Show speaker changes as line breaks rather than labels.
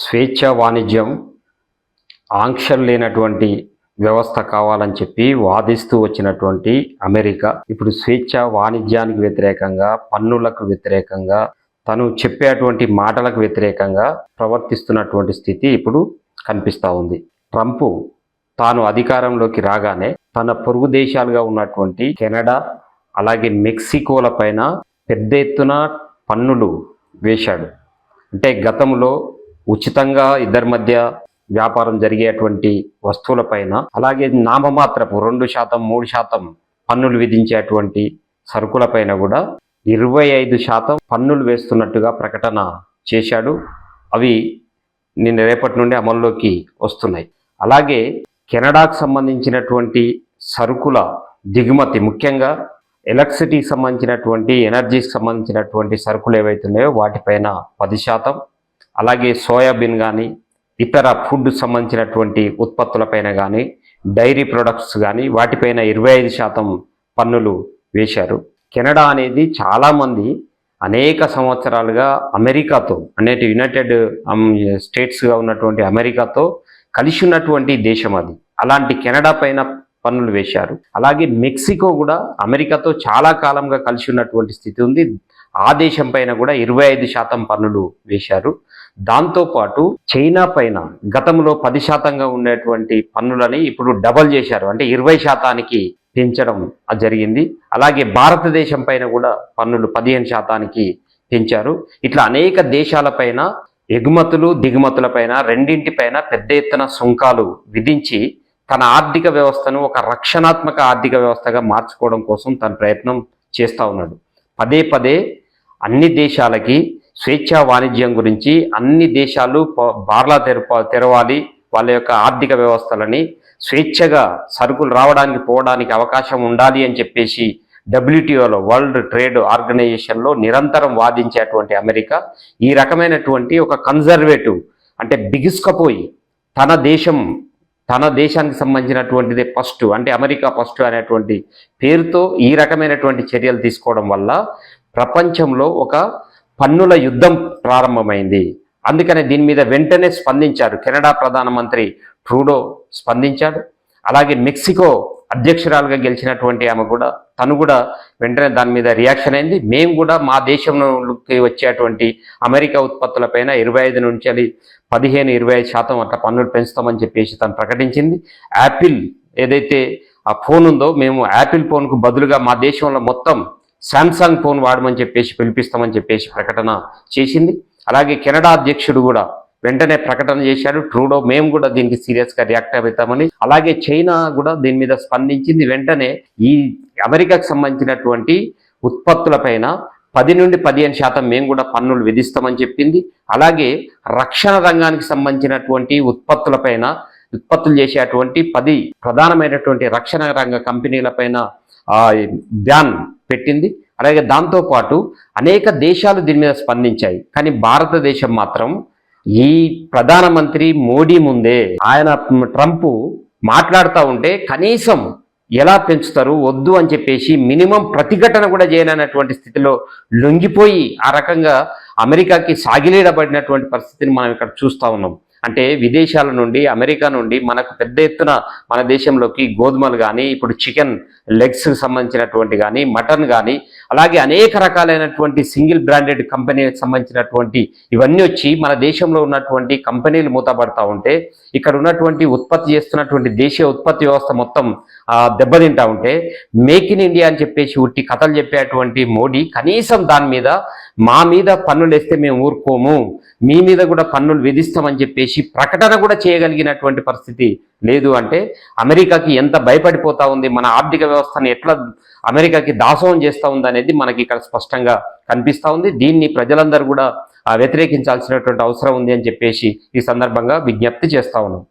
స్వేచ్ఛ వాణిజ్యం, ఆంక్షలు లేనటువంటి వ్యవస్థ కావాలని చెప్పి వాదిస్తూ వచ్చినటువంటి అమెరికా ఇప్పుడు స్వేచ్ఛ వాణిజ్యానికి వ్యతిరేకంగా, పన్నులకు వ్యతిరేకంగా, తను చెప్పేటువంటి మాటలకు వ్యతిరేకంగా ప్రవర్తిస్తున్నటువంటి స్థితి ఇప్పుడు కనిపిస్తూ ఉంది. ట్రంప్ తాను అధికారంలోకి రాగానే తన పొరుగు దేశాలుగా ఉన్నటువంటి కెనడా అలాగే మెక్సికోల పైన పెద్ద ఎత్తున పన్నులు వేశాడు. అంటే గతంలో ఉచితంగా ఇద్దరి మధ్య వ్యాపారం జరిగేటువంటి వస్తువులపైన, అలాగే నామమాత్రపు 2%, 3% పన్నులు విధించేటువంటి సరుకులపైన కూడా 25% పన్నులు వేస్తున్నట్టుగా ప్రకటన చేశాడు. అవి నిన్న రేపటి నుండి అమల్లోకి వస్తున్నాయి. అలాగే కెనడాకు సంబంధించినటువంటి సరుకుల దిగుమతి, ముఖ్యంగా ఎలక్ట్రిసిటీకి సంబంధించినటువంటి, ఎనర్జీకి సంబంధించినటువంటి సరుకులు ఏవైతున్నాయో వాటిపైన 10%, అలాగే సోయాబీన్ కానీ ఇతర ఫుడ్ సంబంధించినటువంటి ఉత్పత్తులపైన కానీ, డైరీ ప్రొడక్ట్స్ కానీ వాటిపైన 25% పన్నులు వేశారు. కెనడా అనేది చాలామంది అనేక సంవత్సరాలుగా అమెరికాతో, అంటే యునైటెడ్ స్టేట్స్గా ఉన్నటువంటి అమెరికాతో కలిసి ఉన్నటువంటి దేశం అది. అలాంటి కెనడా పైన పన్నులు వేశారు. అలాగే మెక్సికో కూడా అమెరికాతో చాలా కాలంగా కలిసి ఉన్నటువంటి స్థితి ఉంది. ఆ దేశం పైన కూడా 25% పన్నులు వేశారు. దాంతోపాటు చైనా పైన గతంలో 10%గా ఉండేటువంటి పన్నులని ఇప్పుడు డబల్ చేశారు, అంటే 20%కి పెంచడం జరిగింది. అలాగే భారతదేశం పైన కూడా పన్నులు 15%కి పెంచారు. ఇట్లా అనేక దేశాలపైన ఎగుమతులు దిగుమతులపైన రెండింటిపైన పెద్ద ఎత్తున సుంకాలు విధించి తన ఆర్థిక వ్యవస్థను ఒక రక్షణాత్మక ఆర్థిక వ్యవస్థగా మార్చుకోవడం కోసం తన ప్రయత్నం చేస్తూ ఉన్నాడు. పదే పదే అన్ని దేశాలకి స్వేచ్ఛా వాణిజ్యం గురించి, అన్ని దేశాలు బార్లా తెరవాలి, వాళ్ళ యొక్క ఆర్థిక వ్యవస్థలని స్వేచ్ఛగా సరుకులు రావడానికి పోవడానికి అవకాశం ఉండాలి అని చెప్పేసి WTOలో, వరల్డ్ ట్రేడ్ ఆర్గనైజేషన్లో నిరంతరం వాదించేటువంటి అమెరికా ఈ రకమైనటువంటి ఒక కన్జర్వేటివ్, అంటే బిగుసుకపోయి తన దేశానికి సంబంధించినటువంటిదే ఫస్ట్, అంటే అమెరికా ఫస్ట్ అనేటువంటి పేరుతో ఈ రకమైనటువంటి చర్యలు తీసుకోవడం వల్ల ప్రపంచంలో ఒక పన్నుల యుద్ధం ప్రారంభమైంది. అందుకనే దీని మీద వెంటనే స్పందించారు. కెనడా ప్రధానమంత్రి ట్రూడో స్పందించాడు. అలాగే మెక్సికో అధ్యక్షురాలుగా గెలిచినటువంటి ఆమె కూడా, తను కూడా వెంటనే దాని మీద రియాక్షన్ అయింది. మేము కూడా మా దేశంలోకి వచ్చేటువంటి అమెరికా ఉత్పత్తులపైన 25 నుంచి 15-25% అట్లా పన్నులు పెంచుతామని చెప్పేసి తను ప్రకటించింది. యాపిల్ ఏదైతే ఆ ఫోన్ ఉందో, మేము యాపిల్ ఫోన్కు బదులుగా మా దేశంలో మొత్తం శాంసంగ్ ఫోన్ వాడమని చెప్పేసి పిలిపిస్తామని చెప్పేసి ప్రకటన చేసింది. అలాగే కెనడా అధ్యక్షుడు కూడా వెంటనే ప్రకటన చేశాడు, ట్రూడో మేము కూడా దీనికి సీరియస్గా రియాక్ట్ అవుతామని. అలాగే చైనా కూడా దీని మీద స్పందించింది. వెంటనే ఈ అమెరికాకు సంబంధించినటువంటి ఉత్పత్తులపైన 10-15% మేము కూడా పన్నులు విధిస్తామని చెప్పింది. అలాగే రక్షణ రంగానికి సంబంధించినటువంటి ఉత్పత్తులు చేసేటువంటి 10 ప్రధానమైనటువంటి రక్షణ రంగ కంపెనీలపైన బ్యాన్ పెట్టింది. అలాగే దాంతోపాటు అనేక దేశాలు దీని మీద స్పందించాయి. కానీ భారతదేశం మాత్రం ఈ ప్రధానమంత్రి మోడీ ముందే ఆయన ట్రంప్ మాట్లాడుతూ ఉంటే కనీసం ఎలా పెంచుతారు వద్దు అని చెప్పేసి మినిమం ప్రతిఘటన కూడా చేయలేనటువంటి స్థితిలో లొంగిపోయి ఆ రకంగా అమెరికాకి సాగిలీడబడినటువంటి పరిస్థితిని మనం ఇక్కడ చూస్తూ ఉన్నాం. అంటే విదేశాల నుండి, అమెరికా నుండి మనకు పెద్ద ఎత్తున మన దేశంలోకి గోధుమలు కానీ, ఇప్పుడు చికెన్ లెగ్స్కి సంబంధించినటువంటి కానీ, మటన్ కానీ, అలాగే అనేక రకాలైనటువంటి సింగిల్ బ్రాండెడ్ కంపెనీలకు సంబంధించినటువంటి ఇవన్నీ వచ్చి మన దేశంలో ఉన్నటువంటి కంపెనీలు మూతపడతా ఉంటే, ఇక్కడ ఉన్నటువంటి ఉత్పత్తి చేస్తున్నటువంటి దేశీయ ఉత్పత్తి వ్యవస్థ మొత్తం దెబ్బతింటా ఉంటే, మేక్ ఇన్ ఇండియా అని చెప్పేసి ఉట్టి కథలు చెప్పేటువంటి మోడీ కనీసం దాని మీద, మా మీద పన్నులు వేస్తే మేము ఊరుకోము, మీ మీద కూడా పన్నులు విధిస్తామని చెప్పేసి ప్రకటన కూడా చేయగలిగినటువంటి పరిస్థితి లేదు. అంటే అమెరికాకి ఎంత భయపడిపోతా ఉంది, మన ఆర్థిక వ్యవస్థను ఎట్లా అమెరికాకి దాసోహం చేస్తూ ఉంది అనేది మనకి ఇక్కడ స్పష్టంగా కనిపిస్తూ ఉంది. దీన్ని ప్రజలందరూ కూడా వ్యతిరేకించాల్సినటువంటి అవసరం ఉంది అని చెప్పేసి ఈ సందర్భంగా విజ్ఞప్తి చేస్తా ఉన్నాం.